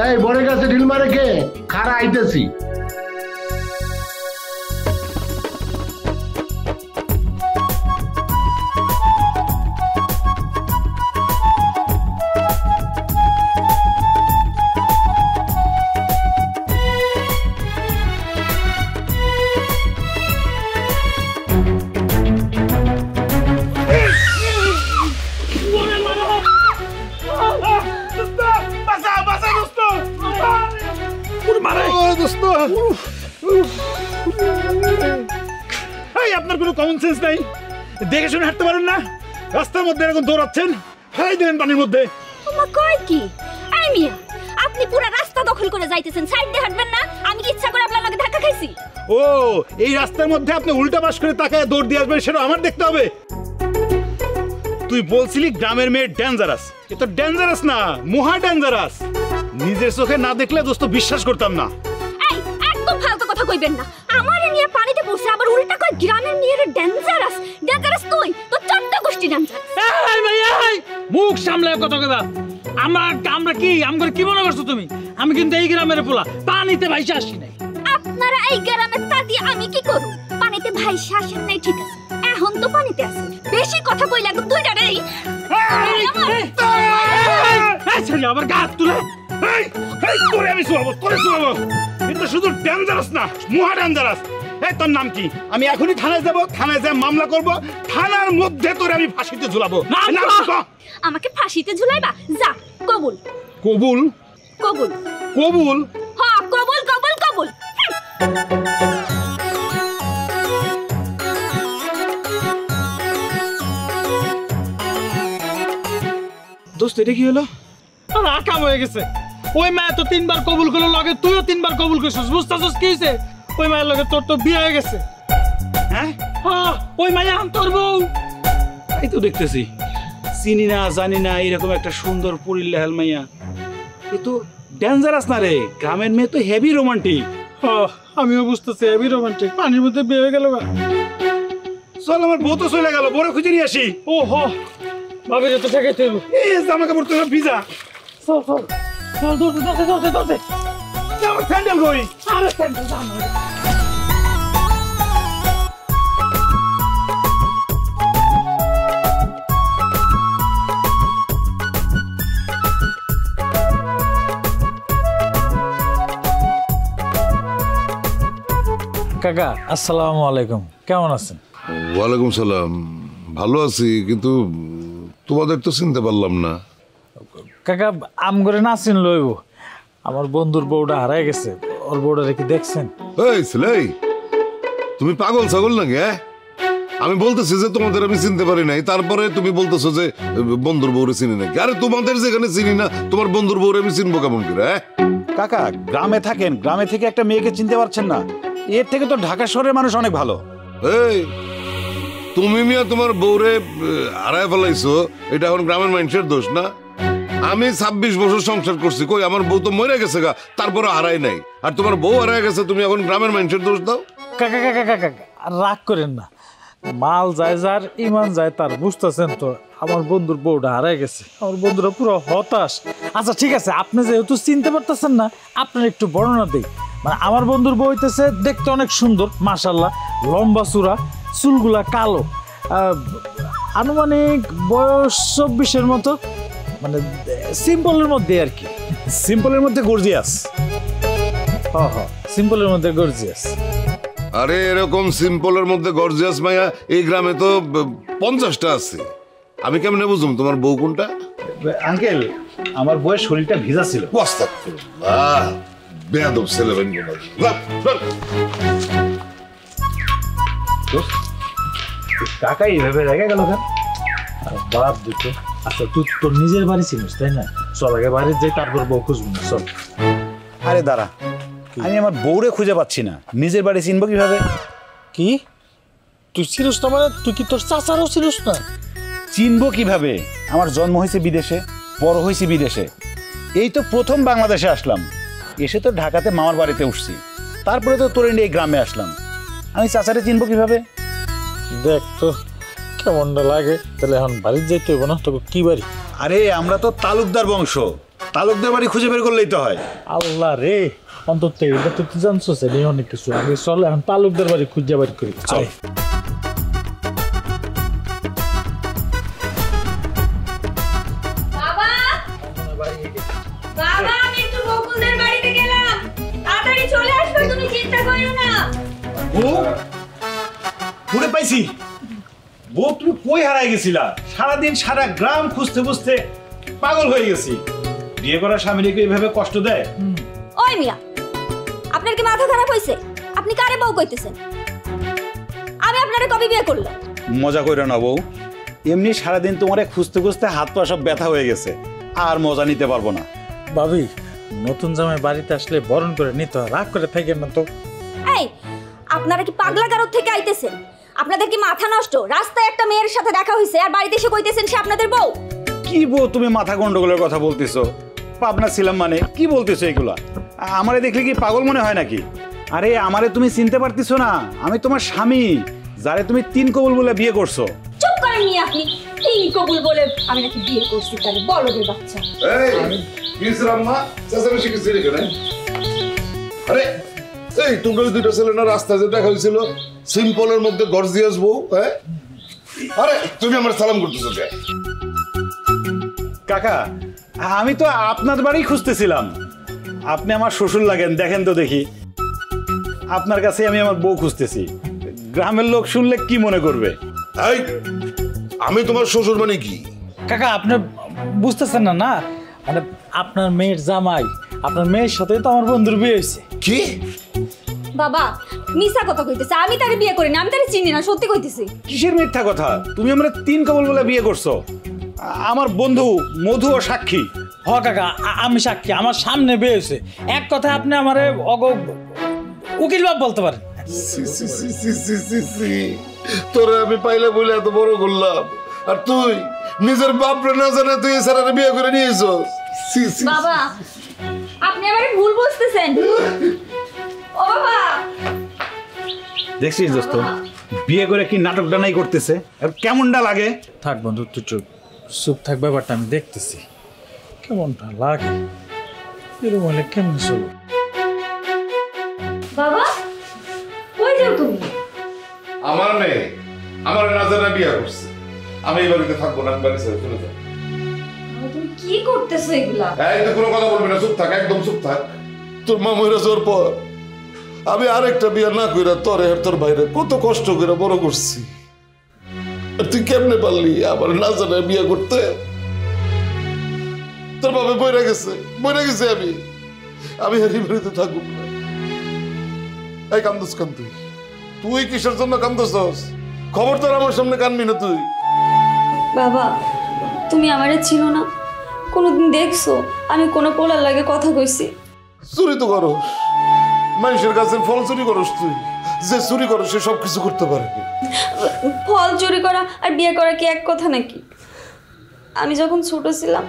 এই বড়ের কাছে ঢিল মারে কে? খারা আইতেছি। আপনার কোনো কমন সেন্স নাই? দেখে শুনে হাঁটতে পারেন না? রাস্তার মধ্যে এরকম দৌড়াচ্ছেন, ফেলাই দিলেন পানির মধ্যে। তোমার কয় কি? এই মিয়া, আপনি পুরো রাস্তা দখল করে যাইতেছেন, সাইড দিয়ে হাঁটবেন না? আমি কি ইচ্ছা করে আপনার লগে ধাক্কা খাইছি? ও, এই রাস্তার মধ্যে আপনি উল্টা পাশ করে তাকায় দৌড় দিয়ে আসবেন, সেটা আমার দেখতে হবে? তুই বলছিলি গ্রামের মেয়ে ডেঞ্জারাস, এ তো ডেঞ্জারাস না, মহা ডেঞ্জারাস। নিজের চোখে না দেখলে দোস্ত বিশ্বাস করতাম না। এই একদম ফালতু কথা কইবেন না। আমারে নিয়ে পানিতে পড়ছে, আবার উল্টা কয় গ্রামের মেয়ের ডেঞ্জারাস। ডেঞ্জারাস তুই, তো চট্ট গোষ্ঠী ডেঞ্জারাস। এই ভাই, এই মুখ সামলায় কথা কইবা। আমরা কি মনে করছো তুমি? আমি কিন্তু এই গ্রামের পোলা, পানিতে ভাইসা আসি নাই। আপনারা এই গ্রামের তাদি আমি কি করব? পানিতে ভাইসা আসেন নাই ঠিক আছে, এখন তো পানিতে আছেন, বেশি কথা কইলে একদম দুইটা রে। ছেলে আবার গা তুলে। তোরে আমি শুয়াবো। কিন্তু শুধু ডেঞ্জারাস না, মহা ডেঞ্জারাস। এই তোর নাম কি? আমি এখনই থানায় যাব, থানায় যা মামলা করব, থানার মধ্যে তোরে আমি ফাঁসিতে ঝুলাবো। আমাকে ফাঁসিতে ঝুলাইবা? যা, কবুল। কবুল? কবুল। কবুল? হ্যাঁ, কবুল কবুল কবুল। দোস্ত এটা কি হলো? আকাম হয়ে গেছে। ওই মায়া তো 3 বার কবুল করলো, লগে তুইও 3 বার কবুল করছিস। বুঝতাছিস কি হইছে? ওই মায়ের লগে তোর তো বিয়ে হয়ে গেছে। হ্যাঁ, ওই মায়া তোর বউ। এই তো দেখতেছি, চিনি না জানি না এরকম একটা সুন্দর পরিলেহাল মাইয়া, এ তো ডেঞ্জারাস না রে। গ্রামের মেয়ে তো হেভি রোমান্টিক। আমিও বুঝতেছি হেভি রোমান্টিক। পানির মধ্যে বিয়ে হয়ে গেল। চল, আমার বউ তো চলে গেল, বড় খুঁজে নিয়ে আসি। ও হ, ভাবি তো ঠেকাইতে হইব। এই জামা কাপড় তো ভিজা। চল চল চল, দৌড়তে। আমার স্যান্ডেল কই? আরে স্যান্ডেল জানো। কাকা আসসালামু আলাইকুম, কেমন আছেন? ওয়ালাইকুম সালাম, ভালো আছি, কিন্তু তোমাদের তো চিনতে পারলাম না। কাকা আমগরে না চিন লইব, আমার বন্ধুর বউটা হারাই গেছে। ওর বউটা কি দেখছেন? এই ছেলে, তুমি পাগল ছাগল নাকি? আমি বলতেছি যে তোমাদের আমি চিনতে পারি নাই, তারপরে তুমি বলতেছো যে বন্ধুর বউরে চিনি নাকি? আরে তোমাদের যেখানে চিনি না, তোমার বন্ধুর বউরে আমি চিনবো কেমন করে? কাকা গ্রামে থাকেন, গ্রামে থেকে একটা মেয়েকে চিনতে পারছেন না? এর থেকে তো ঢাকা শহরের মানুষ অনেক ভালো। এই তুমি মিয়া তোমার বউরে হারায় ফেলাইছো, এটা এখন গ্রামের মানুষের দোষ না? আমি 26 বছর সংসার করছি, কই আমার বউ তো মরে গেছে গা, তারপরে হারাই নাই। আর তোমার বউ হারায় গেছে, তুমি এখন গ্রামের মানুষের দোষ দাও? কাকা কাকা কাকা আর রাগ করেন না, মাল যায় যার ইমান যায় তার। বুঝতেছেন তো, আমার বন্ধুর বউটা হারাই গেছে, আমার বন্ধুরা পুরো হতাশ। আচ্ছা ঠিক আছে, আপনি যেহেতু চিনতে পারতেছেন না, আপনার একটু বর্ণনা দিই। মানে আমার বন্ধুর বউ হইতেছে দেখতে অনেক সুন্দর, মাশাল্লাহ, লম্বা চূড়া, চুলগুলা কালো, আনুমানিক বয়স 24-এর মতো, মানে সিম্পলের মধ্যে আর কি। সিম্পলের মধ্যে গর্জিয়াস। সিম্পলের মধ্যে গর্জিয়াস। আরে এরকম সিম্পলের মধ্যে গর্জিয়াস মাইয়া এই গ্রামে তো 50টা আছে। আমি কেমনে বুঝুম তোমার বউ কোনটা? আঙ্কেল, আমার বউয়ের শরীরটা ভিজা ছিল। বেয়াদব ছেলে বানি। কাকা এইভাবে রেগে গেল কেন? বাপ দুটো। আচ্ছা তুই তোর নিজের বাড়ি চিনিস তাই না? চল আগে বাড়ি যাই, তারপর বউ খুঁজবো না। চল। আরে দাঁড়া, আমি আমার বউরে খুঁজে পাচ্ছি না, নিজের বাড়ি চিনবো কিভাবে? কি তুই চিনিস না? মানে তুই কি তোর চাচারও চিনিস না? চিনবো কিভাবে? আমার জন্ম হয়েছে বিদেশে, বড় হয়েছি বিদেশে, এই তো প্রথম বাংলাদেশে আসলাম, এসে তো ঢাকাতে মামার বাড়িতে উঠছি, তারপরে তো তোর এই গ্রামে আসলাম, আমি চাচারে চিনবো কিভাবে? দেখ তো কেমনটা লাগে। তাহলে এখন বাড়ির যাইতে হইব না? তোকে কি বাড়ি? আরে আমরা তো তালুকদার বংশ, তালুকদার বাড়ি খুঁজে বের করলেই তো হয়। আল্লাহ রে, অন্তত এটা তো তুই জানছো এই অনেক কিছু। আগে চল এখন তালুকদার বাড়ি খুঁজে বাড়ি করি। চল। বাবা বাবা আমি একটু বকুলদের বাড়িতে গেলাম, তাড়াতাড়ি চলে আসবে, তুমি চিন্তা করো না। ঘুরে পাইছি। বউ তুমি কই হারাই গেছিলা? সারাদিন সারা গ্রাম খুঁজতে খুঁজতে পাগল হয়ে গেছি। বিয়ে করা স্বামীকে এইভাবে কষ্ট দেয়? ওই মিয়া, আপনার কি মাথা খারাপ হয়েছে? আপনি কারে বউ কইতেছেন? আমি আপনারে কবে বিয়ে করলাম? মজা কইরা না বউ, এমনি সারাদিন তোমারে খুঁজতে খুঁজতে হাত পা সব ব্যথা হয়ে গেছে, আর মজা নিতে পারবো না। ভাবি, নতুন জামাই বাড়িতে আসলে বরণ করে নিতে হয়, রাগ করে থাকেন না তো। এই, আপনারা কি পাগলা গারদ থেকে আইতেছেন? আপনাদের কি মাথা নষ্ট? রাস্তায় একটা মেয়ের সাথে দেখা হয়েছে আর বাড়িতে এসে কইতেছেন সে আপনাদের বউ? কি বউ তুমি মাথা গন্ডগোলের কথা বলতেছো? পাবনা ছিলাম মানে কি বলতেছো এগুলা? আমারে দেখলে কি পাগল মনে হয় নাকি? আরে আমারে তুমি চিনতে পারতেছো না? আমি তোমার স্বামী, যারে তুমি 3 কবুল বলে বিয়ে করছো। চুপ করেন নি আপনি। 3 কবুল বলে আমি নাকি বিয়ে করছি? তাহলে বলদের বাচ্চা। এই কিসের আম্মা চাচামেশি কিছু রেখে নাই? আরে এই তোমরা দুইটা ছেলে না রাস্তায় যে দেখা হয়েছিল, সিম্পলের মধ্যে গর্জিয়াস বউ, হ্যাঁ? আরে তুমি আমার সালাম করতেছো কে? কাকা, আমি তো আপনার বাড়ি খুঁজতেছিলাম। আপনি আমার শ্বশুর লাগেন, দেখেন তো দেখি। আপনার কাছে আমি আমার বউ খুঁজতেছি, গ্রামের লোক শুনলে কি মনে করবে? এই আমি তোমার শ্বশুর মানে কি? কাকা, আপনি বুঝতেছেন না? না মানে আপনার মেয়ের জামাই, আপনার মেয়ের সাথে তো আমার বন্ধুর বিয়ে হয়েছে। কি? বাবা মিছা কথা কইতেছে, আমি তারে বিয়ে করি না, আমি তারে চিনি না, সত্যি কইতেছি। কিসের মিথ্যা কথা? তুমি আমরা 3 কবল বলে বিয়ে করছো। আমার বন্ধু মধু ও সাক্ষী। হ কাকা, আমি সাক্ষী, আমার সামনে বিয়ে হয়েছে। এক কথায় আপনি আমারে উকিল বাপ বলতে পারেন। তোরে আমি পাইলে বলে এত বড় করলাম, আর তুই নিজের বাপরে না জানে তুই সারারে বিয়ে করে নিয়ে এসোস। বাবা আপনি আমারে ভুল বুঝতেছেন। ও বাবা, দেখছিস দোস্ত, বিয়ে করে কি নাটক ডানাই করতেছে, আর কেমনটা লাগে? থাক বন্ধু, তুই চুপ থাক, ব্যাপারটা আমি দেখতেছি কেমনটা লাগে। এরকম হলে কেমন চলো? বাবা কই যাও তুমি? আমার মেয়ে আমার না জানা বিয়ে করছে, আমি এই বাড়িতে থাকবো না, বাড়ি ছেড়ে চলে যাবো। তুমি কি করতেছো এগুলা? এই তো কোনো কথা বলবি না, চুপ থাক, একদম চুপ থাক। তোর মা মরে যাওয়ার পর আমি আরেকটা বিয়ে না কইরা তোরে আর তোর ভাইরে কত কষ্ট করে বড় করছি, আর তুই কেমনে পারলি আবার না জানা বিয়ে করতে? তোর বাবা বইরা গেছে আমি আর এই বাড়িতে থাকবো না। এই কান্দোস কান, তুই কিসের জন্য কান্দোস? খবরদার আমার সামনে কানবি না তুই। বাবা তুমি আমারে ছিল না, কোনোদিন দেখছো আমি কোনো পোলার লাগে কথা কইছি? চুরি তো করো, মানুষের কাছে ফল চুরি করস তুই। যে চুরি করো সে সব কিছু করতে পারে। ফল চুরি করা আর বিয়ে করা কি এক কথা নাকি? আমি যখন ছোট ছিলাম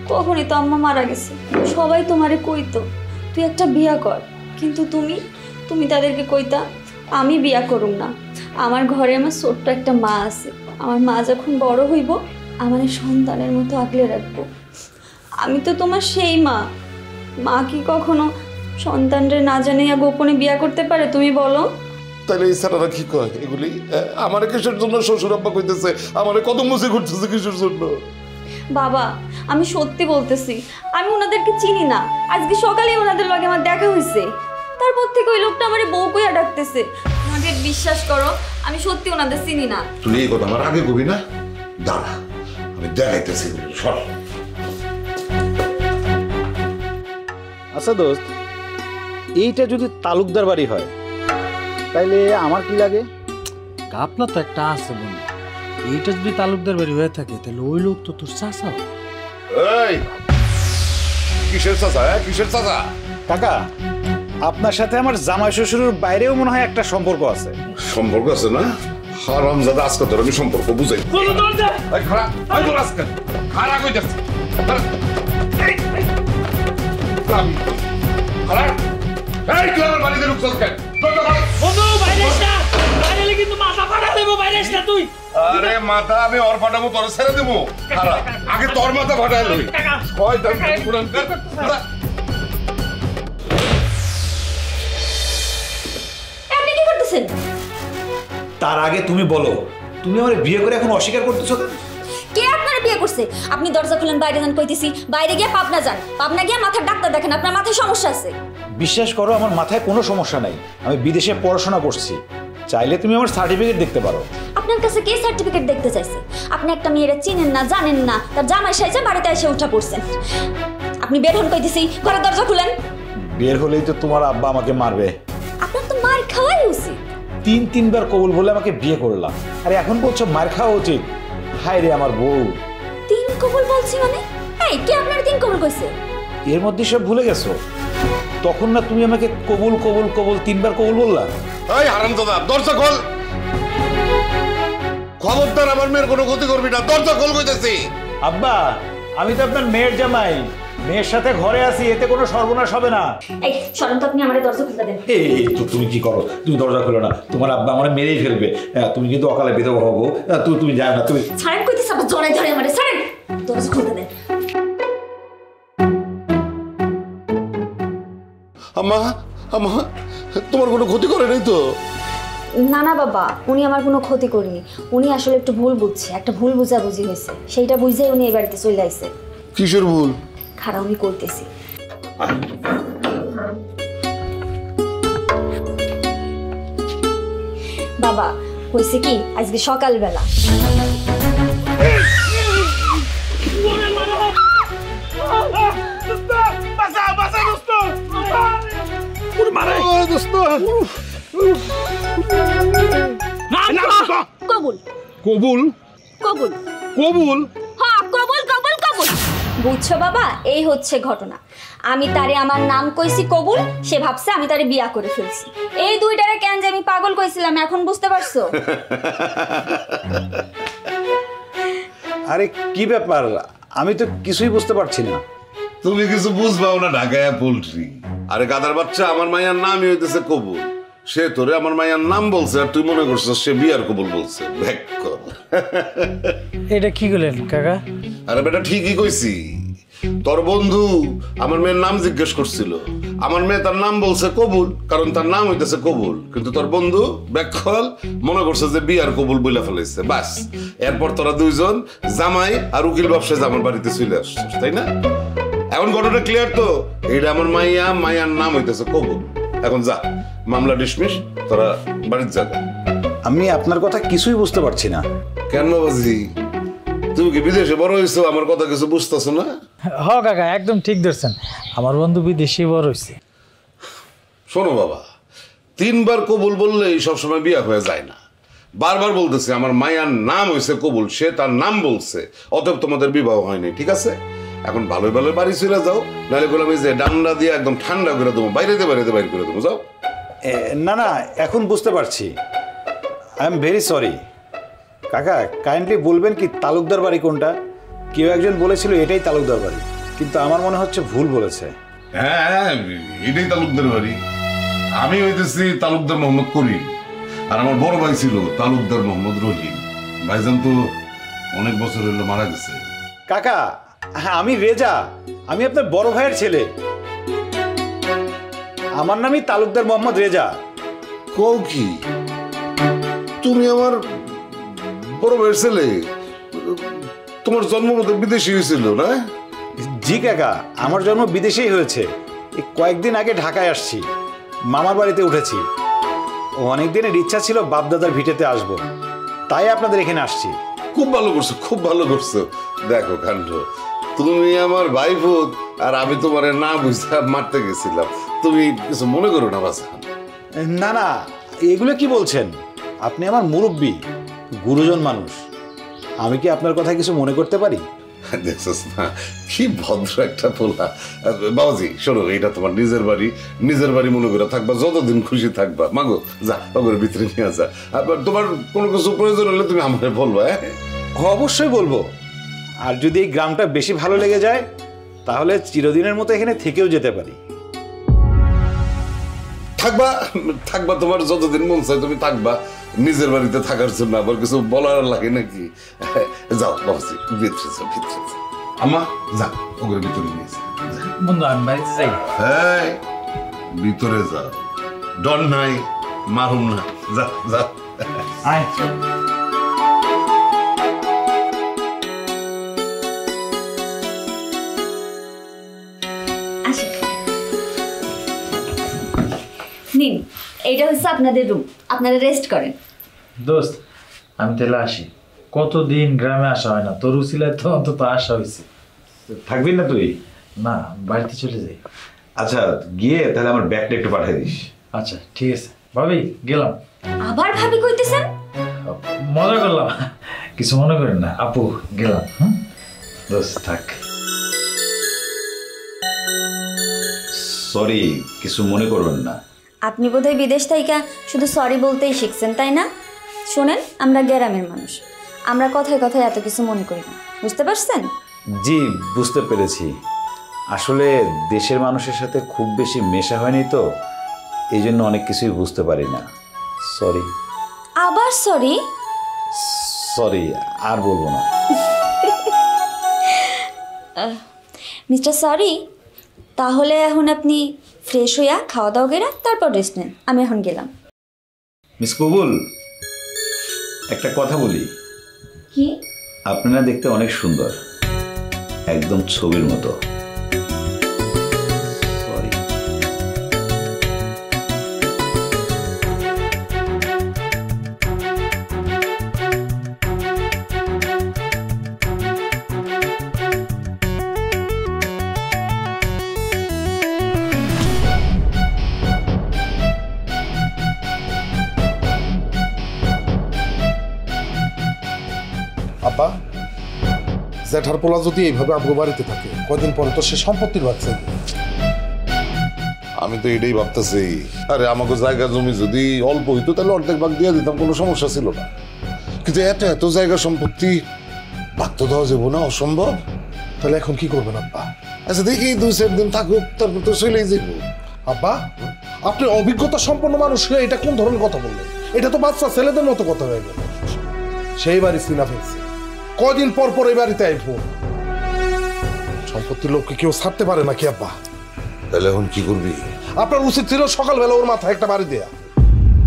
তখনই তো আম্মা মারা গেছে, সবাই তোমারে কইতো তুই একটা বিয়া কর, কিন্তু তুমি তাদেরকে কইতা আমি বিয়া করুম না, আমার ঘরে আমার ছোট্ট একটা মা আছে, আমার মা যখন বড় হইব আমার সন্তানের মতো আগলে রাখবো। আমি তো তোমার সেই মা কি কখনো সন্তানরে না জানাইয়া গোপনে বিয়া করতে পারে? তুমি বলো। তাহলে এই স্যারেরা কি কয় এগুলি? আমার কিসের জন্য শ্বশুর আব্বা কইতেছে আমার কদম মুছে ঘুরতেছে কিসের জন্য? বাবা আমি সত্যি বলতেছি, আমি ওনাদেরকে চিনি না, আজকে সকালে ওনাদের লগে আমার দেখা হয়েছে, তারপর থেকে ওই লোকটা আমার বউ কইয়া ডাকতেছে। আমাকে বিশ্বাস করো আমি সত্যি ওনাদের চিনি না। তুই এই কথা আমার আগে কবি না, দাঁড়া আমি দেখাইতেছি। সর। আচ্ছা দোস্ত, এইটা যদি তালুকদার বাড়ি হয় তাইলে আমার কি লাগে? আপনার তো একটা আছে বন্ধু, এইটা যদি তালুকদার বাড়ি হয়ে থাকে তাহলে ওই লোক তো তোর চাচা। এই কিসের চাচা? কিসের চাচা? কাকা, আপনার সাথে আমার জামাই শ্বশুরের বাইরেও মনে হয় একটা সম্পর্ক আছে। সম্পর্ক আছে না? হারামজাদা, আজকে তোর আমি সম্পর্ক বুঝাই। খারাপ খারাপ হয়ে যাচ্ছে। বন্ধু বাইরে কিন্তু মাথা ফাটা দেবো বাইরে না তুই। আরে মাথা আমি ওর ফাটাবো তোর ছেড়ে দেবো খারাপ আগে তোর মাথা ফাটাই লই আপনি কি করতেছেন? তার আগে তুমি বলো, তুমি আমার বিয়ে করে এখন অস্বীকার করতেছো কেন? কে আপনারা বিয়ে করছে? আপনি দরজা খুলেন, বাইরে যান কইতেছি। বাইরে গিয়ে পাবনা যান, পাবনা গিয়ে মাথার ডাক্তার দেখেন, আপনার মাথায় সমস্যা আছে। বিশ্বাস করো, আমার মাথায় কোনো সমস্যা নাই। আমি বিদেশে পড়াশোনা করছি, চাইলে তুমি আমার সার্টিফিকেট দেখতে পারো। আপনার কাছে কে সার্টিফিকেট দেখতে চাইছে? আপনি একটা মেয়েরা চিনেন না, জানেন না, তার জামাই সাইজে বাড়িতে এসে উঠা পড়ছেন। আপনি বের হন কইতেছি, ঘরের দরজা খুলেন। বের হলেই তো তোমার আব্বা আমাকে মারবে। আপনার তো মার খাওয়াই উচিত। তিনবার কবুল বলে আমাকে বিয়ে করলাম, আরে এখন বলছো মার খাওয়া উচিত? হায় রে আমার বউ। 3 কবুল বলছি মানে? এই কে আপনার 3 কবুল কইছে? এর মধ্যে সব ভুলে গেছো? তখন না তুমি আমাকে কবুল কবুল কবুল 3বার কবুল বললা। এই হারামজাদা দরজা খোল, খবরদার আমার মেয়ের কোনো ক্ষতি করবি না, দরজা খোল কইতেছি। আব্বা, আমি তো আপনার মেয়ের জামাই, মেয়ের সাথে ঘরে আছি, এতে কোনো সর্বনাশ হবে না। এই শরণ তো, আপনি আমারে দরজা খুলতে দেন। এই তো তুমি কি করো? তুমি দরজা খুলো না, তোমার আব্বা আমার মেরেই ফেলবে। তুমি কিন্তু অকালে বিধবা হবো। তুমি যাও না, তুমি ছাড়েন কইতেছি, আবার জড়াই ধরে আমারে ছাড়েন। দরজা খুলতে দেন। আম্মা আম্মা তোমার কোনো ক্ষতি করে নাই তো? না না বাবা, উনি আমার কোনো ক্ষতি করেনি। উনি আসলে একটু ভুল বুঝছে, একটা ভুল বুঝাবুঝি হয়েছে, সেইটা বুঝেই উনি এই বাড়িতে চলে আইছে। কিসের ভুল? খারাপ উনি করতেছি। বাবা হয়েছে কি, আজকে সকালবেলা কবুল কবুল কবুল কবুল হ্যাঁ, কবুল কবুল কবুল। বুঝছো বাবা, এই হচ্ছে ঘটনা। আমি তারে আমার নাম কইছি কবুল, সে ভাবছে আমি তারে বিয়া করে ফেলছি। এই দুইটারে কেন যে আমি পাগল কইছিলাম, এখন বুঝতে পারছো? আরে কি ব্যাপার, আমি তো কিছুই বুঝতে পারছি না। তুমি কিছু বুঝবাও না ঢাকায় পোল্ট্রি। আরে গাদার বাচ্চা, আমার মায়ের নামই হইতেছে কবুল। সে তোরে আমার মায়ের নাম বলছে আর তুই মনে করছিস সে বিয়ার কবুল বলছে। এটা কি করলেন কাকা? আরে বেটা ঠিকই কইছি। তোর বন্ধু আমার মেয়ের নাম জিজ্ঞেস করছিল, আমার মেয়ে তার নাম বলছে কবুল, কারণ তার নাম হইতেছে কবুল। কিন্তু তোর বন্ধু ব্যাকল মনে করছে যে বিয়ার কবুল বইলা ফেলাইছে। বাস, এরপর তোরা দুইজন জামাই আর উকিল ব্যবসায় আমার বাড়িতে চলে আসছিস, তাই না? এখন ঘটনা ক্লিয়ার তো? এটা আমার মায়ার নাম হইতেছে কবুল। এখন যা, মামলা ডিসমিস, তোরা বাড়ির যা। আমি আপনার কথা কিছুই বুঝতে পারছি না। কেন বাবাজি, তুমি কি বিদেশে বড় হয়েছো, আমার কথা কিছু বুঝতেছো না? হ কাকা, একদম ঠিক ধরছেন, আমার বন্ধু বিদেশি বড় হয়েছে। শোনো বাবা, 3বার কবুল বললেই সবসময় বিয়া হয়ে যায় না। বারবার বলতেছি আমার মায়ার নাম হয়েছে কবুল, সে তার নাম বলছে, অতএব তোমাদের বিবাহ হয়নি, ঠিক আছে? এখন ভালোই ভালোই বাড়ি চলে যাও, নাহলে বললাম এই যে ডান্ডা দিয়ে একদম ঠান্ডা করে দেবো, বাইরে করে দেবো। যাও। না না, এখন বুঝতে পারছি। I am very sorry. কাকা, কাইন্ডলি বলবেন কি তালুকদার বাড়ি কোনটা? কেউ একজন বলেছিল এটাই তালুকদার বাড়ি, কিন্তু আমার মনে হচ্ছে ভুল বলেছে। হ্যাঁ, এটাই তালুকদার বাড়ি। আমি হইতেছি তালুকদার মোহাম্মদ করিম, আর আমার বড় ভাই ছিল তালুকদার মোহাম্মদ রহিম। ভাইজান তো অনেক বছর হলো মারা গেছে। কাকা, হ্যাঁ আমি রেজা, আমি আপনার বড় ভাইয়ের ছেলে। আমার নামই তালুকদার মোহাম্মদ রেজা। কও কি, তুমি আমার বড় ভাইয়ের ছেলে? তোমার জন্ম বোধহয় বিদেশি হয়েছিল না? জি কাকা, আমার জন্ম বিদেশেই হয়েছে। এই কয়েকদিন আগে ঢাকায় আসছি, মামার বাড়িতে উঠেছি। অনেক দিনের ইচ্ছা ছিল বাপদাদার ভিটেতে আসব, তাই আপনাদের এখানে আসছি। খুব ভালো করছো, খুব ভালো করছো। দেখো কাণ্ড, তুমি আমার ভাই বোন আর আমি তোমার না বুঝতে মারতে গেছিলাম, তুমি কিছু মনে করো না বাসা। না না, এগুলো কি বলছেন? আপনি আমার মুরব্বী, গুরুজন মানুষ, আমি কি আপনার কথা কিছু মনে করতে পারি? দেখছিস না কি ভদ্র একটা পোলা। বাবাজি শোনো, এটা তোমার নিজের বাড়ি মনে করে থাকবা, যতদিন খুশি থাকবা। মাগো যা, ওগুলোর ভিতরে নিয়ে যা। তোমার কোনো কিছু প্রয়োজন হলে তুমি আমাকে বলবো। হ্যাঁ অবশ্যই বলবো। আর যদি এই গ্রামটা বেশি ভালো লেগে যায়, তাহলে চিরদিনের মতো এখানে থেকেও যেতে পারি। থাকবা থাকবা, তোমার যতদিন মন চায় তুমি থাকবা। নিজের বাড়িতে থাকার জন্য আবার কিছু বলার লাগে নাকি? যাও বাবাজি, ভিতরে যাও, ভিতরে যাও। আমা যাও, ওগুলো ভিতরে নিয়ে যাও। বন্ধু আমি বাড়িতে যাই। হ্যাঁ, ভিতরে যাও, ডর নাই, মারুম না। যা যা। আয়। আসেন, নিন, এইটা হচ্ছে আপনাদের রুম, আপনারা রেস্ট করেন। দোস্ত আমি তাহলে আসি, কতদিন গ্রামে আসা হয় না, তোর উচিলায় তো অন্তত আসা হয়েছে। থাকবি না তুই? না, বাড়িতে চলে যাই। আচ্ছা গিয়ে তাহলে আমার ব্যাগটা একটু পাঠিয়ে দিস। আচ্ছা ঠিক আছে ভাবি, গেলাম। আবার ভাবি কইতেছেন? মজা করলাম, কিছু মনে করেন না। আপু গেলাম। হুম, দোস্ত থাক। সরি, কিছু মনে করবেন না। আপনি বোধহয় বিদেশ থেকে শুধু সরি বলতেই শিখছেন, তাই না? শোনেন, আমরা গ্রামের মানুষ, আমরা কথায় কথায় এত কিছু মনে করি না, বুঝতে পারছেন? জি বুঝতে পেরেছি, আসলে দেশের মানুষের সাথে খুব বেশি মেশা হয়নি তো, এই জন্য অনেক কিছুই বুঝতে পারি না। সরি। আবার সরি? সরি, আর বলবো না। মিস্টার সরি, তাহলে এখন আপনি ফ্রেশ হইয়া খাওয়া দাওয়া করে তারপর রেস্ট নেন, আমি এখন গেলাম। মিস কবুল, একটা কথা বলি। কি? আপনারা দেখতে অনেক সুন্দর, একদম ছবির মতো। সরি। আব্বা, জ্যাঠার পোলা যদি এইভাবে আমগো বাড়িতে থাকে, কদিন পরে তো সে সম্পত্তির ভাগ চাইবে। আমি তো এটাই ভাবতেছি, আরে আমাকে জায়গা জমি যদি অল্প হইতো তাহলে অর্ধেক ভাগ দিয়ে দিতাম, কোনো সমস্যা ছিল না। কিন্তু এত জায়গা সম্পত্তি ভাগ তো দেওয়া যাবো না, অসম্ভব। তাহলে এখন কি করবেন আব্বা? আচ্ছা দেখি 2-4 দিন থাকুক, তারপর তো চলেই যাব। আব্বা, আপনি অভিজ্ঞতা সম্পন্ন মানুষ হয়ে এটা কোন ধরনের কথা বললেন? এটা তো বাচ্চা ছেলেদের মতো কথা হয়ে গেল। সেই বাড়ি চিনা ফেলছে, কয়দিন পর পর এই বাড়িতে আইব। সম্পত্তির লোককে কেউ ছাড়তে পারে নাকি আব্বা? তাহলে এখন কি করবি? আপনার উচিত ছিল সকালবেলা ওর মাথায় একটা বাড়ি দেয়া।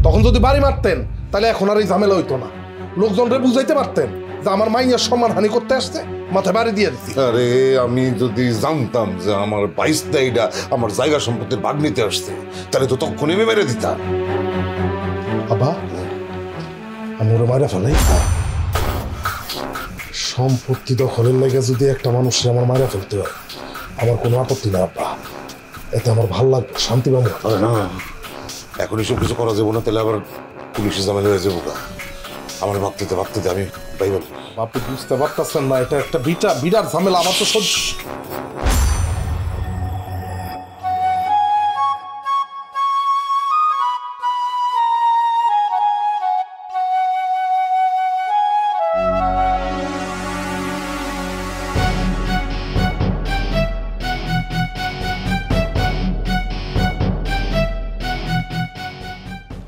তখন যদি বাড়ি মারতেন তাহলে এখন আর এই ঝামেলা হইতো না। লোকজনরে বুঝাইতে পারতেন যে আমার মাইয়ার সম্মান হানি করতে আসছে, মাথায় বাড়ি দিয়ে দিচ্ছি। আরে আমি যদি জানতাম যে আমার 22টা আমার জায়গা সম্পত্তির ভাগ নিতে আসছে, তাহলে তো তখনই আমি মেরে দিতাম। আব্বা, আমি ওরা মারা ফেলাই। সম্পত্তি দখলের লেগে যদি একটা মানুষের আমার মারা ফেলতে হয়, আমার কোনো আপত্তি না আব্বা, এতে আমার ভাল লাগবে, শান্তি পাবো। না, এখন এসব কিছু করা যাবো না, তাহলে আবার পুলিশের ঝামেলা হয়ে যাবো। আমার ভাবতে আমি পাইব না। আপনি বুঝতে পারতেছেন না, এটা একটা বিরাট ঝামেলা। আমার তো সহ্য।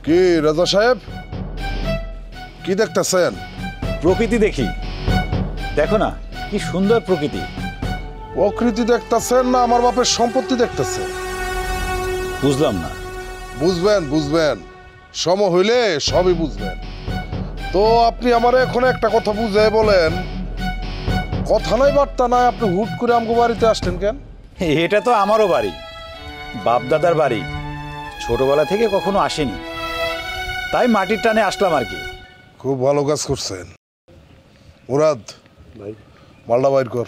কি রাজা সাহেব, কি দেখতেছেন? প্রকৃতি দেখি। দেখো না কি সুন্দর প্রকৃতি। প্রকৃতি দেখতেছেন না আমার বাপের সম্পত্তি দেখতেছে? বুঝলাম না। বুঝবেন, সময় হইলে সবই বুঝবেন। তো আপনি আমার এখন একটা কথা বুঝাই বলেন, কথা নাই বার্তা নাই, আপনি হুট করে আমগো বাড়িতে আসলেন কেন? এটা তো আমারও বাড়ি, বাপ দাদার বাড়ি, ছোটবেলা থেকে কখনো আসেনি, তাই মাটির টানে আসলাম আর কি। খুব ভালো কাজ করছেন। মুরাদ ভাই, মালটা বাইর কর।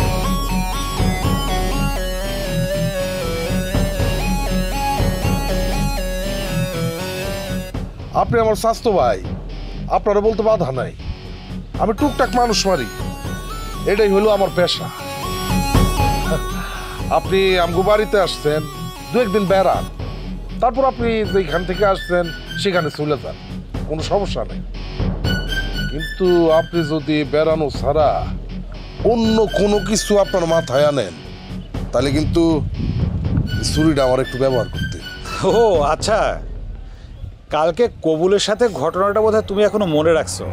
আপনি আমার স্বাস্থ্য ভাই, আপনারা বলতে বাধা নাই। আমি টুকটাক মানুষ মারি, এটাই হলো আমার পেশা। আপনি আমগো বাড়িতে আসছেন, 2-1 দিন বেড়ান, তারপর আপনি যেখান থেকে আসছেন সেখানে চলে যান, কোনো সমস্যা নেই। কিন্তু আপনি যদি বেড়ানো ছাড়া অন্য কোনো কিছু আপনার মাথায় আনেন, তাহলে কিন্তু ছুরিটা আমার একটু ব্যবহার করতে। ও আচ্ছা, কালকে কবুলের সাথে ঘটনাটা বোধহয় তুমি এখনো মনে রাখছো।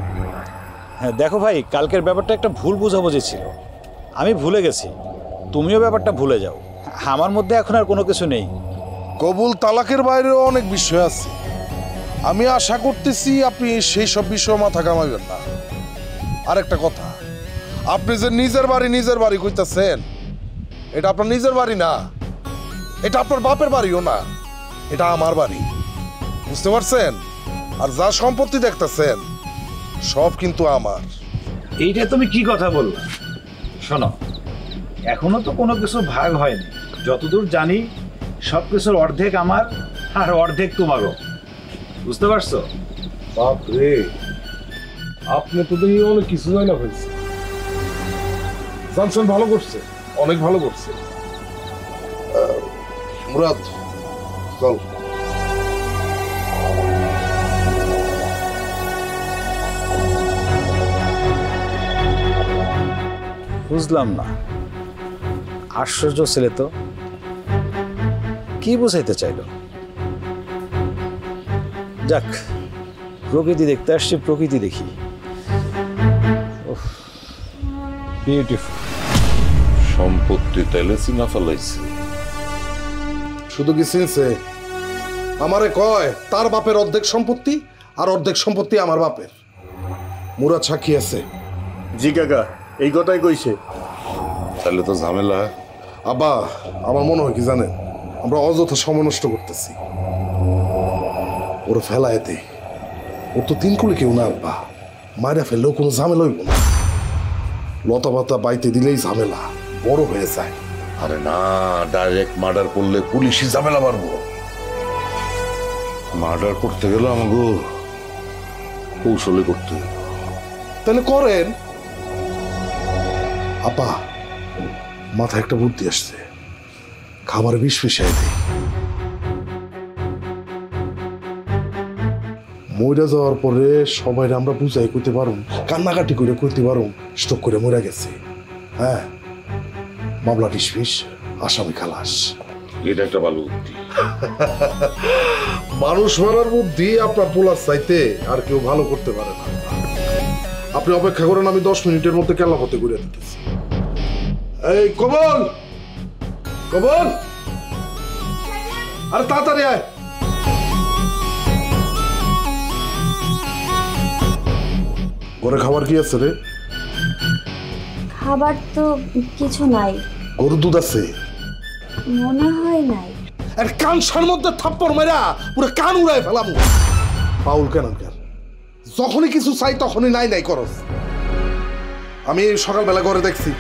হ্যাঁ দেখো ভাই, কালকের ব্যাপারটা একটা ভুল বোঝাবুঝি ছিল, আমি ভুলে গেছি, তুমিও ব্যাপারটা ভুলে যাও। আমার মধ্যে এখন আর কোনো কিছু নেই। কবুল তালাকের বাইরেও অনেক বিষয় আছে, আমি আশা করতেছি আপনি সেই সব বিষয়ে মাথা কামাইবেন না। আরেকটা কথা, আপনি যে নিজের বাড়ি কইতাছেন, এটা আপনার নিজের বাড়ি না, এটা আপনার বাপের বাড়িও না, এটা আমার বাড়ি, বুঝতে পারছেন? আর যা সম্পত্তি দেখতেছেন সব কিন্তু আমার। এইটা তুমি কি কথা বললা? শোনো, এখনো তো কোনো কিছু ভাগ হয়নি, যতদূর জানি সব কিছুর অর্ধেক আমার আর অর্ধেক তোমারও, বুঝতে পারছো? বাপ রে, আপনি তো দেখি অনেক কিছু জানা হয়েছে। জানছেন, ভালো করছে, অনেক ভালো করছে। মুরাদ চল। বুঝলাম না, আশ্চর্য ছেলে তো, কি বুঝাইতে চাইল? যাক, প্রকৃতি দেখতে আসছি, প্রকৃতি দেখি। বিউটিফুল। সম্পত্তি তাইলে চিনা ফেলাইছে। শুধু কি চিনছে? আমারে কয় তার বাপের অর্ধেক সম্পত্তি আর অর্ধেক সম্পত্তি আমার বাপের। মুরাদ সাক্ষী আছে। জি কাকা, এই কথাই কইছে। তাহলে তো ঝামেলা। আব্বা, আমার মনে হয় কি জানেন, আমরা অযথা সময় নষ্ট করতেছি। ওরা ফেলা এতে, ওর তো তিন কুলি কেউ না আব্বা, মায়েরা ফেললেও কোনো ঝামেলা হইব না। লতা পাতা বাইতে দিলেই ঝামেলা বড় হয়ে যায়। আরে না, ডাইরেক্ট মার্ডার করলে পুলিশই ঝামেলা মারবো। মার্ডার করতে গেলে আমাকে কৌশলে করতে হবে। তাহলে করেন। আপা, মাথায় একটা বুদ্ধি আসছে, খাবারে বিষ মিশাই দিই। মইরা যাওয়ার পরে সবাই আমরা বুঝাই করতে পারুম, কান্নাকাটি করে করতে পারুম স্টক করে মরে গেছে। হ্যাঁ, মামলা ডিসমিস, আসামি খালাস। এটা একটা ভালো বুদ্ধি। মানুষ মারার বুদ্ধি আপনার পোলার চাইতে আর কেউ ভালো করতে পারে না। আপনি অপেক্ষা করেন, আমি 10 মিনিটের মধ্যে কেলা হতে ঘুরে দিতেছি। এই কবল, কবল, আরে তাড়াতাড়ি আয়। ঘরে খাবার কি আছে রে? খাবার তো কিছু নাই, গরুর দুধ আছে? মনে হয় নাই। আর কানসার মধ্যে থাপ্পড় মেরা পুরো কান উড়ায় ফেলাম। পাউল কেন কার, যখনই কিছু চাই তখনই নাই নাই করস। আমি সকালবেলা ঘরে দেখছি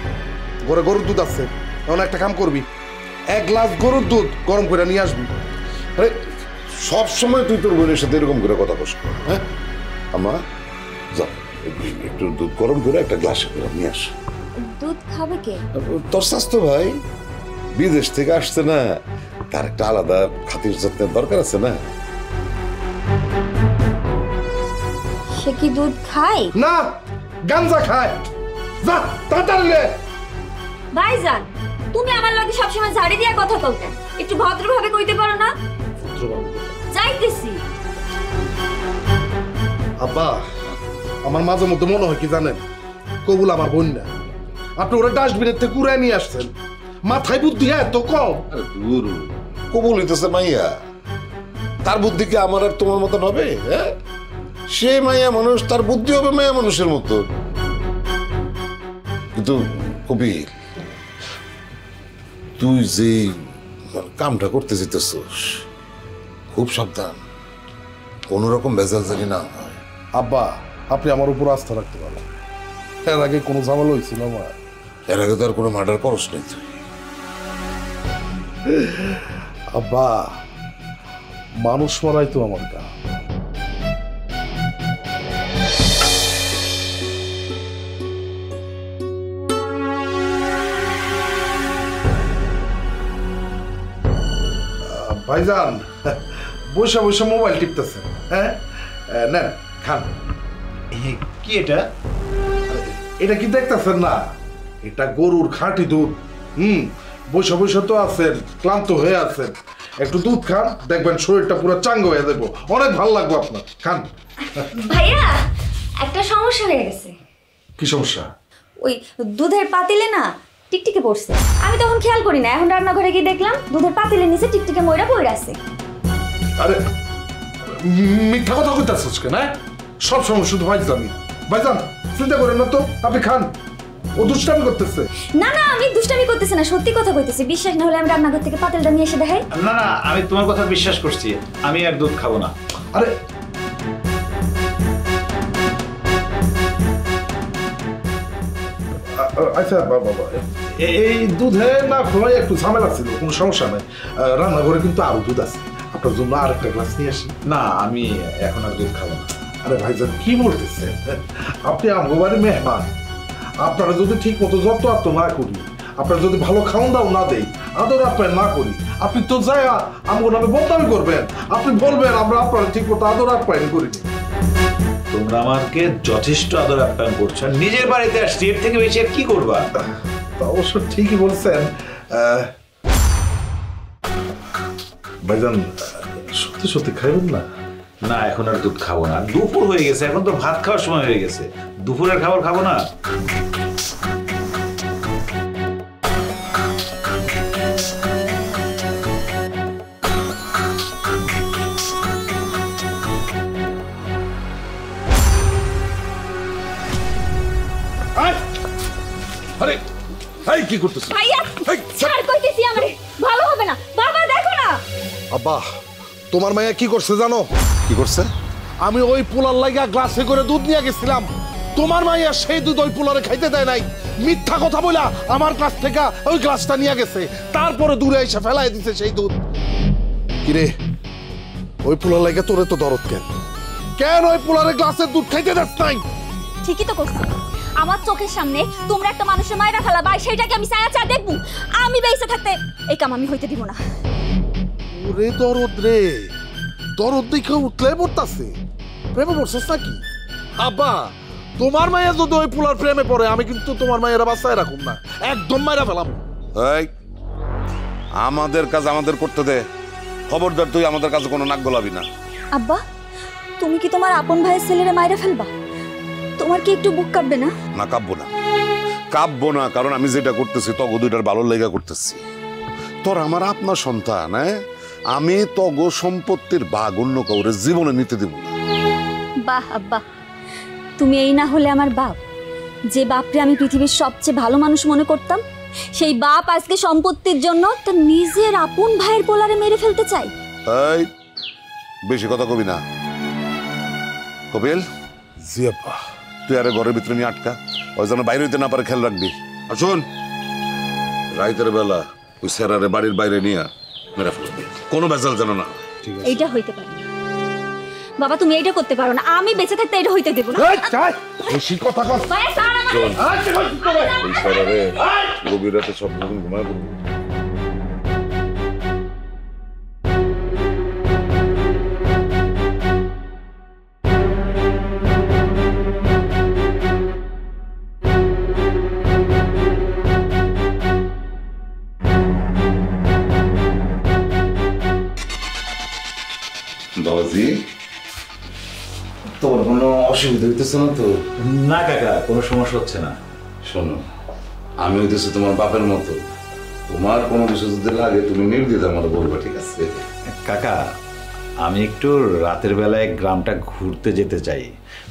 ঘরে গরুর দুধ আছে। এখন একটা কাম করবি, 1 গ্লাস গরুর দুধ গরম করে নিয়ে আসবি। আরে সব সময় তুই তোর বোনের সাথে এরকম করে কথা কস? হ্যাঁ, আমার যা একটু দুধ গরম করে একটা গ্লাসে করে নিয়ে আস। দুধ খাবে কে? তোর স্বাস্থ্য ভাই বিদেশ থেকে আসছে না, তার একটা আলাদা খাতির যত্নের দরকার আছে না। সে কি দুধ খায়? না, গাঞ্জা খায়। যা তাড়াতাড়ি লে। ভাইজান, তুমি আমার লগে সবসময় ঝাড়ি দিয়া কথা কইতেন, একটু ভদ্রভাবে কইতে পারো না? যাইতেছি। আব্বা, আমার মাঝে মধ্যে মনে হয় কি জানেন, কবুল আমার বোন না, আপনি ওরা ডাস্টবিনের থেকে কুড়ায় নিয়ে আসছেন। মাথায় বুদ্ধি এত কম। কবুল হইতেছে মাইয়া, তার বুদ্ধি কি আমার আর তোমার মতন হবে? হ্যাঁ, সে মাইয়া মানুষ, তার বুদ্ধি হবে মাইয়া মানুষের মতো। কিন্তু কবির, তুই যে কামটা করতে যেতেছস, খুব সাবধান, কোন রকম ভেজাল জানি না হয়। আব্বা, আপনি আমার উপর আস্থা রাখতে পারেন। এর আগে কোনো ঝামেলা হয়েছিল আমার? এর আগে তো আর কোনো মার্ডার করস নাই তুই। আব্বা, মানুষ মারাই তো আমার কাজ। ভাইজান, বসে বসে মোবাইল টিপতেছেন? হ্যাঁ, নেন খান। কি এটা? এটা কি দেখতেছেন না? এটা গরুর খাঁটি দুধ। বসে বসে তো আছেন, ক্লান্ত হয়ে আছেন, একটু দুধ খান, দেখবেন শরীরটা পুরো চাঙ্গা হয়ে যাবো, অনেক ভালো লাগবে আপনার। খান। ভাইয়া একটা সমস্যা হয়ে গেছে। কি সমস্যা? ওই দুধের পাতিলে না টিকটিকে পড়ছে। আমি তখন খেয়াল করি না, এখন রান্নাঘরে গিয়ে দেখলাম দুধের পাতিলের নিচে টিকটিকে ময়রা পড়ে আছে। আরে মিথ্যা কথা কইতাছিস কেন? সব সময় শুধু ভাইজানি। ভাইজান চিন্তা করেন না তো, আপনি খান। ও দুষ্টামি করতেছে। না না, আমি দুষ্টামি করতেছি না, সত্যি কথা কইতেছি। বিশ্বাস না হলে আমি রান্নাঘর থেকে পাতিলটা নিয়ে এসে দেখাই। না না, আমি তোমার কথা বিশ্বাস করছি, আমি আর দুধ খাবো না। আরে আচ্ছা বাবা, এই দুধে না খোয়াই একটু ঝামেলা ছিল, কোনো সমস্যা নাই। রান্নাঘরে কিন্তু আরো দুধ আছে, আপনার জন্য আরেকটা গ্লাস নিয়ে আসি। না, আমি এখন আর দুধ খাবো না। আরে ভাইজান কি বলতেছেন? আপনি আমগো বাড়ির মেহমান, আপনারা যদি ঠিক মতো যত্ন আত্ম না করি, আপনারা যদি ভালো খাওয়া দাও না দেই, আদর আপ্যায়ন না করি, আপনি তো যাই আমগো নামে বদনামি করবেন। আপনি বলবেন আমরা আপনারা ঠিক মতো আদর আপ্যায়ন করিনি। তোমরা আমাকে যথেষ্ট আদর আপ্যায়ন করছো, নিজের বাড়িতে আসছি, এর থেকে বেশি আর কি করবা? তা অবশ্য ঠিকই বলছেন। ভাইজান সত্যি সত্যি খাইবেন না? না, এখন আর দুধ খাবো না, দুপুর হয়ে গেছে, এখন তো ভাত খাওয়ার সময় হয়ে গেছে, দুপুরের খাবার খাবো না। আরে এই কি করতেছ? ভাইয়া ছাড় কইতেছি, আমারে ভালো হবে না। বাবা দেখো না। আব্বা তোমার মাইয়া কি করছে জানো? কি করছে? আমি ওই পোলার লাগা গ্লাসে করে দুধ নিয়ে গেছিলাম, তোমার মাইয়া সেই দুধ ওই পোলারে খাইতে দেয় নাই। মিথ্যা কথা বলা আমার কাছ থেকে ওই গ্লাসটা নিয়ে গেছে, তারপরে দূরে এসে ফেলাই দিছে সেই দুধ। কিরে ওই পোলার লাগা তোরে তো দরদ কেন? কেন ওই পোলারে গ্লাসের দুধ খাইতে দেস নাই? ঠিকই তো করছি, আমার চোখের সামনে তোমরা একটা মানুষের মায়েরা ফেলা ভাই, সেইটাকে আমি ছায়া ছায়া দেখবো? আমি বেঁচে থাকতে এই কাম আমি হইতে দিব না। ওরে দরদ রে, দরদ দেখে উঠলে পড়তাছে। প্রেমে পড়ছিস নাকি? আব্বা তোমার মাইয়া যদি ওই পোলার প্রেমে পড়ে, আমি কিন্তু তোমার মায়েরা বাঁচায় রাখুন না, একদম মাইরা ফেলাম। এই আমাদের কাজ আমাদের করতে দে, খবরদার তুই আমাদের কাছে কোনো নাক গলাবি না। আব্বা তুমি কি তোমার আপন ভাইয়ের ছেলেরে মাইরা ফেলবা? তোমার কি একটু বুক কাঁপবে না? না কাঁপবো না, কাঁপবো না, কারণ আমি যেটা করতেছি তগো দুইটার ভালো লেগা করতেছি। তোর আমার আপনার সন্তান, আমি তগো সম্পত্তির ভাগ অন্য কাউরে জীবনে নিতে দেব না। বাহ আব্বা, তুমি এই না হলে আমার বাপ, যে বাপরে আমি পৃথিবীর সবচেয়ে ভালো মানুষ মনে করতাম, সেই বাপ আজকে সম্পত্তির জন্য তার নিজের আপন ভাইয়ের পোলারে মেরে ফেলতে চাই। এই বেশি কথা কবি না। কপিল, জি আব্বা। তুই আরে ঘরের ভিতরে নিয়ে আটকা, ওই যেন বাইরে হইতে না পারে, খেয়াল রাখবি। আর শোন, রাইতের বেলা ওই স্যারারে বাড়ির বাইরে নিয়ে মেরে ফেলবি, কোনো ভেজাল যেন না। এইটা হইতে পারে না বাবা, তুমি এইটা করতে পারো না, আমি বেঁচে থাকতে এটা হইতে দেব না। বেশি কথা কর। ভাইয়া ছাড় আমারে। এই স্যারারে গভীর রাতে সব ঘুমায় পড়বি। বাবাজি, তোমার কোনো অসুবিধা হইতেছে না তো? না কাকা, কোনো সমস্যা হচ্ছে না। শোনো, আমি হইতেছি তোমার বাপের মতো, তোমার কোনো কিছু যদি লাগে তুমি নির্দ্বিধা আমার বলবে, ঠিক আছে? কাকা, আমি একটু রাতের বেলায় গ্রামটা ঘুরতে যেতে চাই,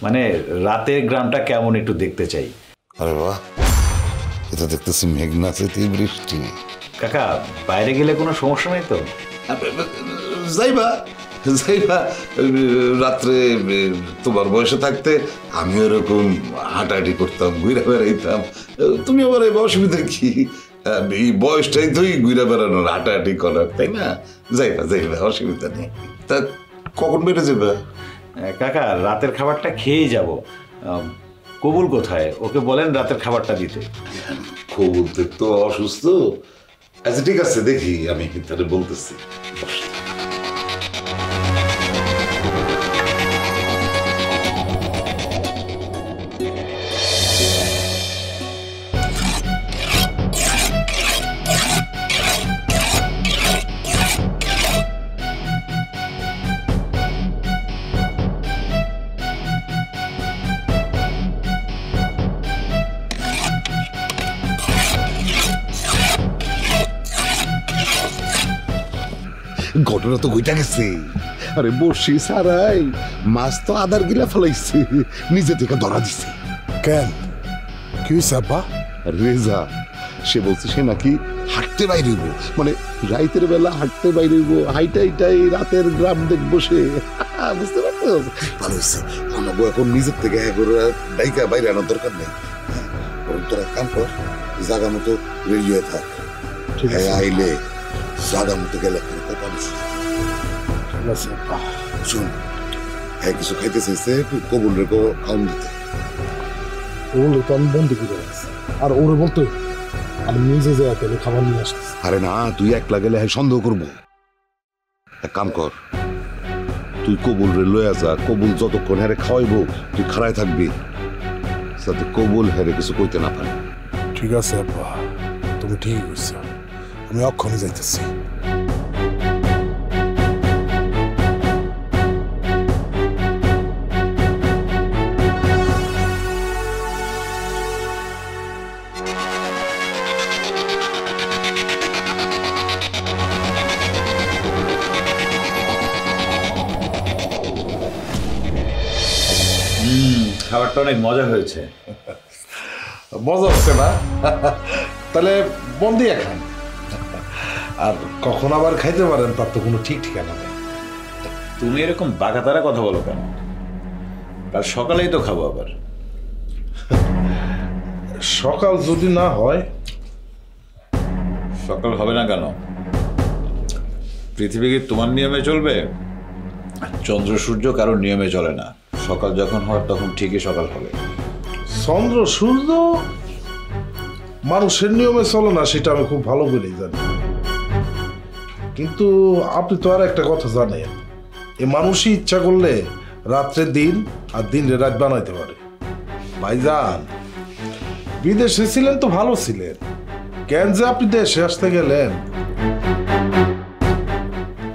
মানে রাতের গ্রামটা কেমন একটু দেখতে চাই। আরে বাহ, এটা দেখতেছি মেঘনা চেতে বৃষ্টি। কাকা, বাইরে গেলে কোনো সমস্যা নেই তো? যাইবা যাইবা, রাত্রে তোমার বয়সে থাকতে আমি ওরকম হাঁটাহাঁটি করতাম, ঘুরে বেড়াইতাম, তুমি আবার অসুবিধা কি? এই বয়সটাই তো ঘুরে বেড়ানোর, হাঁটাহাঁটি করার, তাই না? যাইবা যাইবা, অসুবিধা নেই। তা কখন বেড়ে যাবে? কাকা, রাতের খাবারটা খেয়েই যাব। কবুল কোথায়? ওকে বলেন রাতের খাবারটা দিতে। কবুল তো অসুস্থ। আচ্ছা ঠিক আছে, দেখি আমি তাহলে বলতেছি। ঘটনা তো ঘইটা গেছে। আরে বসি সারাই মাছ তো আদার গিলা ফেলাইছে, নিজে থেকে ধরা দিছে। কেন কি হয়েছে আব্বা? রেজা সে বলছে সে নাকি হাঁটতে বাইরে হইব, মানে রাইতের বেলা হাঁটতে বাইরে হইব, হাইটাই রাতের গ্রাম দেখবো সে। বুঝতে পারছো? ভালো হয়েছে, আমাকে এখন নিজের থেকে ডাইকা বাইরে আনার দরকার নেই। তোরা কাম কর, জাগা মতো রেডি হয়ে থাক। আইলে জাগা মতো গেলে পারিস। ঠিক আছে আব্বা। শুন, হ্যাঁ কিছু খাইতে চাইছে, কবুল রেখো খাওয়ান দিতে। ওগুলো তো আমি বন্ধ করে রাখছি, আর ওরে বলতো আমি নিজে যাই তাহলে খাবার নিয়ে আসতেছি। আরে না, তুই একলা গেলে হ্যাঁ সন্দেহ করবো। এক কাম কর, তুই কবুল রে লয়া যা, কবুল যতক্ষণ হ্যারে খাওয়াইবো তুই খাড়ায় থাকবি, যাতে কবুল হ্যারে কিছু কইতে না পারে। ঠিক আছে আব্বা, তুমি ঠিক বলছো, আমি অক্ষণে যাইতেছি। খাবারটা অনেক মজা হয়েছে। মজা হচ্ছে না? তাহলে বন্দি খান, আর কখন আবার খাইতে পারেন তার তো কোনো ঠিক ঠিকানা নেই। তুমি এরকম বাঁকাতারা কথা বলো কেন? কাল সকালেই তো খাবো আবার। সকাল যদি না হয়? সকাল হবে না কেন? পৃথিবী কি তোমার নিয়মে চলবে? চন্দ্র সূর্য কারোর নিয়মে চলে না। সকাল যখন হয় তখন ঠিকই সকাল হবে। চন্দ্র সূর্য মানুষের নিয়মে চলে না, সেটা আমি খুব ভালো করেই জানি। কিন্তু আপনি তো আর একটা কথা জানেন, এই মানুষই ইচ্ছা করলে রাত্রে দিন আর দিনে রাত বানাইতে পারে। ভাইজান, বিদেশে ছিলেন তো ভালো ছিলেন, কেন যে আপনি দেশে আসতে গেলেন?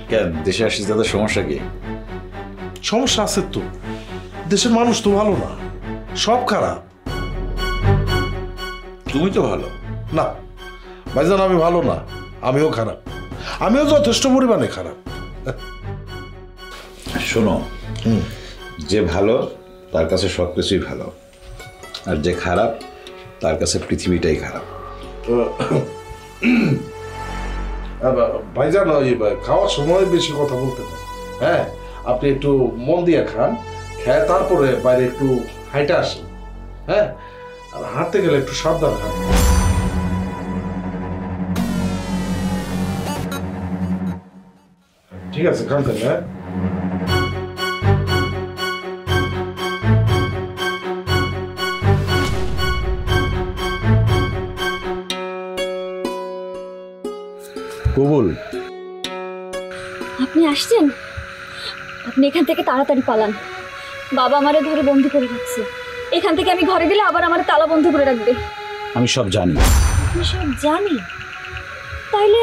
কেন দেশে আসিস, তাদের সমস্যা কি? সমস্যা আছে তো, দেশের মানুষ তো ভালো না, সব খারাপ। তুমি তো ভালো না ভাইজান, আমি ভালো না, আমিও খারাপ, আমিও যথেষ্ট পরিমাণে খারাপ। শোনো, যে ভালো তার কাছে সবকিছুই ভালো, আর যে খারাপ তার কাছে পৃথিবীটাই খারাপ। ভাইজান, খাওয়ার সময় বেশি কথা বলতে না, হ্যাঁ? আপনি একটু মন দিয়ে খান, খেয়ে তারপরে বাইরে একটু হাইটে আসেন, হ্যাঁ? আর হাঁটতে গেলে একটু সাবধান খান। ঠিক আছে, খান তাহলে। হ্যাঁ, কবুল, আপনি আসছেন? আপনি এখান থেকে তাড়াতাড়ি পালান, বাবা আমারে ধরে বন্দি করে রাখছে। এখান থেকে আমি ঘরে গেলে আবার আমার তালা বন্ধ করে রাখবে। আমি সব জানি। আপনি সব জানি? তাইলে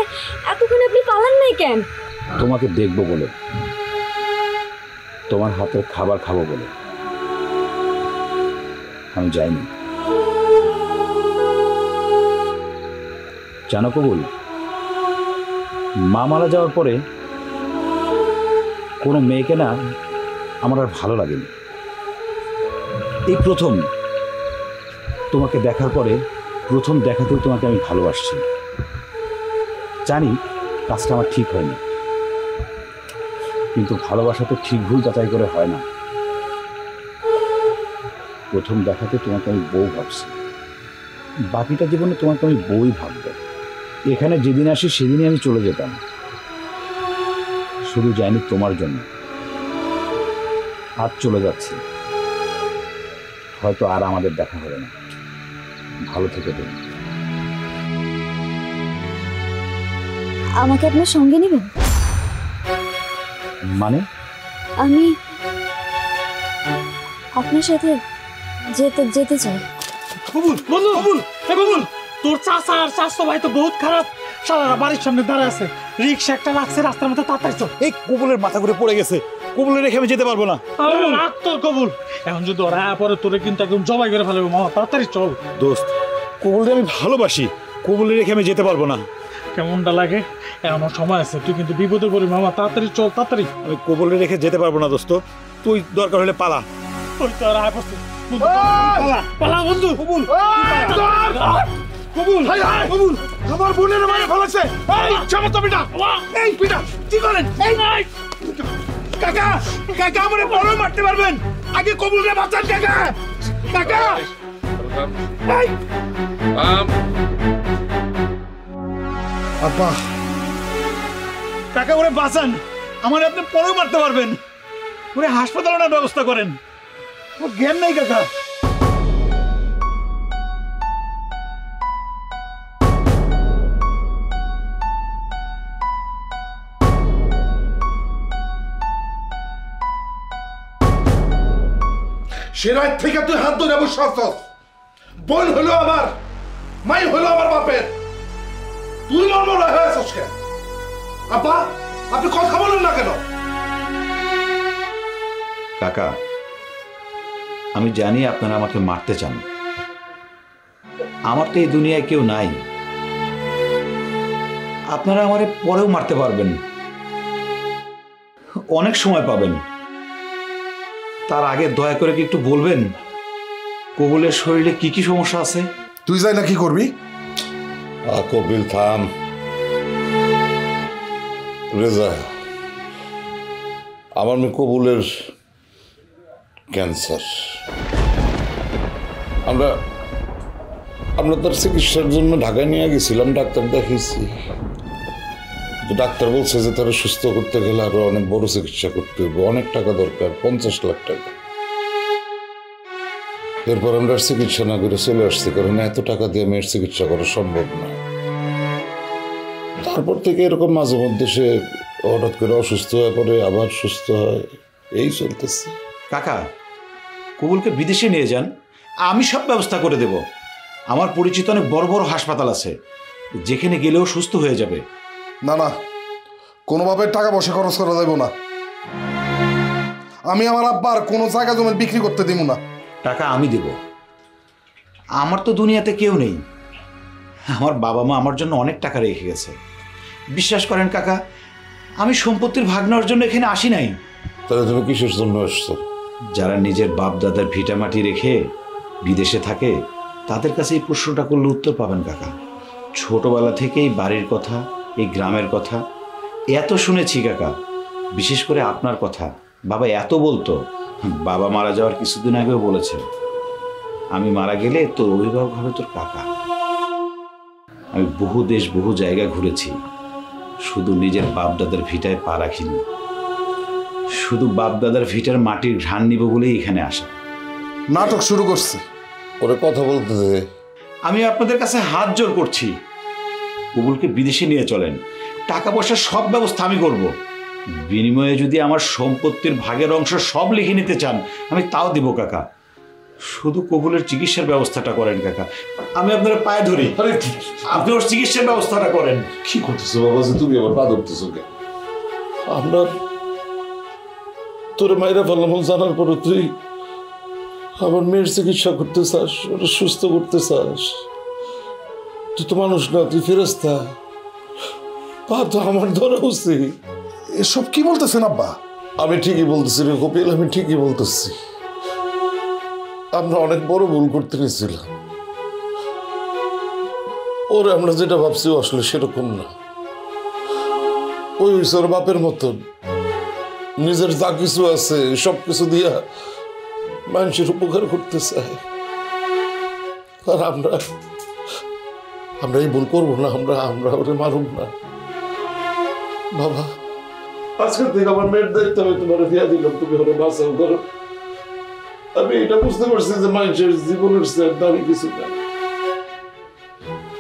এতক্ষণ আপনি পালান নাই কেন? তোমাকে দেখবো বলে, তোমার হাতের খাবার খাবো বলে আমি যাইনি। জানো কবুল, মা মারা যাওয়ার পরে কোনো মেয়েকে না আমার আর ভালো লাগেনি। এই প্রথম তোমাকে দেখার পরে, প্রথম দেখাতেও তোমাকে আমি ভালোবাসছি। জানি কাজটা আমার ঠিক হয়নি, কিন্তু ভালোবাসা তো ঠিক ভুল যাচাই করে হয় না। প্রথম দেখাতে তোমাকে আমি বউ ভাবছি, বাকিটা জীবনে তোমাকে আমি বউই ভাববো। এখানে যেদিন আসি সেদিনই আমি চলে যেতাম, শুধু যাইনি তোমার জন্য। আজ চলে যাচ্ছি, হয়তো আর আমাদের দেখা হবে না। ভালো থেকে তুমি। আমাকে আপনার সঙ্গে নেবেন? মানে? আমি আপনার সাথে যেতে চাই। কবুল, বন্ধু, কবুল, কবুল, তোর চাচা আর চাচতো ভাই তো বহুত খারাপ। সারা বাড়ির সামনে দাঁড়ায় আছে, রিক্সা একটা লাগছে, রাস্তার মধ্যে তাড়াতাড়ি চল। এই কবুলের মাথা ঘুরে পড়ে গেছে, কবুলের রেখে আমি যেতে পারবো না। রাখ তোর কবুল, এখন যদি ওরা পরে তোরে কিন্তু একদম জবাই করে ফেলবে। মামা তাড়াতাড়ি চল। দোস্ত, কবুলকে আমি ভালোবাসি, কবুলের রেখে আমি যেতে পারবো না। কেমনটা লাগে? এমন সময় আছে, তুই কিন্তু বিপদে পড়ি মামা, তাড়াতাড়ি চল তাড়াতাড়ি। আমি কবুলে রেখে যেতে পারবো না দোস্ত, তুই দরকার হলে পালা। ওই তো আর আয় পড়ছে। পালা পালা বন্ধু। কবুল কবুল কবুল আমার বোনের মারে ফেলেছে। এই চমৎ পিটা, এই পিটা কি করেন? এই কাকা কাকা আমারে বড় মারতে পারবেন, আগে কবুলরে বাঁচান কাকা। কাকা এই আব্বা কাকা ওরে বাঁচান, আমারে আপনি পরেও মারতে পারবেন, ওরে হাসপাতালে আনার ব্যবস্থা করেন, ওর জ্ঞান নাই কাকা। সে রাত থেকে তুই হাত ধরে বসে আসছস। বোন হলো আমার, মাই হলো আমার বাপের, তুই মরমরা হয়ে আসছ কেন? আব্বা আপনি কথা বলেন না কেন? কাকা, আমি জানি আপনারা আমাকে মারতে চান, আমার তো এই দুনিয়ায় কেউ নাই, আপনারা আমারে পরেও মারতে পারবেন, অনেক সময় পাবেন। তার আগে দয়া করে কি একটু বলবেন কবুলের শরীরে কি কি সমস্যা আছে? তুই যাই না কি করবি? কবিল থাম। রেজা, আমার মেয়ে কবুলের ক্যান্সার। আমরা তার চিকিৎসার জন্য ঢাকায় নিয়ে গেছিলাম, ডাক্তার দেখিয়েছি, ডাক্তার বলছে যে তারা সুস্থ করতে গেলে আরো অনেক বড় চিকিৎসা করতে হবে, অনেক টাকা দরকার, 50 লাখ টাকা। এরপর আমরা চিকিৎসা না করে চলে আসছি, কারণ এত টাকা দিয়ে মেয়ের চিকিৎসা করা সম্ভব না। তারপর থেকে এরকম মাঝে মধ্যে সে হঠাৎ করে অসুস্থ হয়ে পড়ে, আবার সুস্থ হয়, এই চলতেছে। কাকা, কবুলকে বিদেশে নিয়ে যান, আমি সব ব্যবস্থা করে দেব। আমার পরিচিত অনেক বড় বড় হাসপাতাল আছে, যেখানে গেলেও সুস্থ হয়ে যাবে। না না, কোনোভাবে টাকা পয়সা খরচ করা যাবে না। আমি আমার আব্বার কোনো জায়গা জমি বিক্রি করতে দিব না। টাকা আমি দেব, আমার তো দুনিয়াতে কেউ নেই, আমার বাবা মা আমার জন্য অনেক টাকা রেখে গেছে। বিশ্বাস করেন কাকা, আমি সম্পত্তির ভাগ নেওয়ার জন্য এখানে আসি নাই। তাহলে তুমি কিসের জন্য আসছো? যারা নিজের বাপ দাদার ভিটামাটি রেখে বিদেশে থাকে তাদের কাছে এই প্রশ্নটা করলে উত্তর পাবেন কাকা। ছোটবেলা থেকেই বাড়ির কথা, এই গ্রামের কথা এত শুনেছি কাকা, বিশেষ করে আপনার কথা বাবা এত বলতো। বাবা মারা যাওয়ার কিছুদিন আগেও বলেছে, আমি মারা গেলে তোর অভিভাবক হবে তোর কাকা। আমি বহু দেশ বহু জায়গা ঘুরেছি, শুধু নিজের বাপদাদার ভিটায় পা রাখিনি, শুধু বাপদাদার ভিটার মাটির ঘ্রাণ নিব বলেই এখানে আসা। নাটক শুরু করছে, ওরে কথা বলতে দে। আমি আপনাদের কাছে হাত জোর করছি, কবুলকে বিদেশে নিয়ে চলেন, টাকা পয়সার সব ব্যবস্থা আমি করব। বিনিময়ে যদি আমার সম্পত্তির ভাগের অংশ সব লিখে নিতে চান আমি তাও দিব কাকা। শুধু কবুলের চিকিৎসার ব্যবস্থাটা করেন কাকা, আমি আপনার পায়ে ধরি, আপনি ওর চিকিৎসার ব্যবস্থাটা করেন। কি করতেছো বাবা যে তুমি আবার পা ধরতেছো কে? আমরা তোরে মাইরা ফেললাম জানার পরে তুই আমার মেয়ের চিকিৎসা করতে চাস, ওরা সুস্থ করতে চাস? তুই তো মানুষ না, তুই ফেরেশতা। পা তো আমার ধরা উচিত। এসব কি বলতেছেন আব্বা? আমি ঠিকই বলতেছি রে কপিল, আমি ঠিকই বলতেছি। আমরা অনেক বড় ভুল করতে নিয়েছিলাম, ওরে আমরা যেটা ভাবছি আসলে সেরকম না। ওই ওর বাপের মতন নিজের যা কিছু আছে সবকিছু দিয়া মানুষের উপকার করতে চায়। আর আমরা এই ভুল করবো না, আমরা ওরে মারুম না। বাবা, আজকের থেকে আমার মেয়ের দায়িত্ব আমি তোমার দিয়া দিলাম, তুমি ওরে বাঁচাও করো। আমি এটা বুঝতে পারছি যে মানুষের জীবনের দামি কিছু না,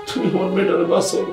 তুমি আমার মেয়েটারে বাঁচাও।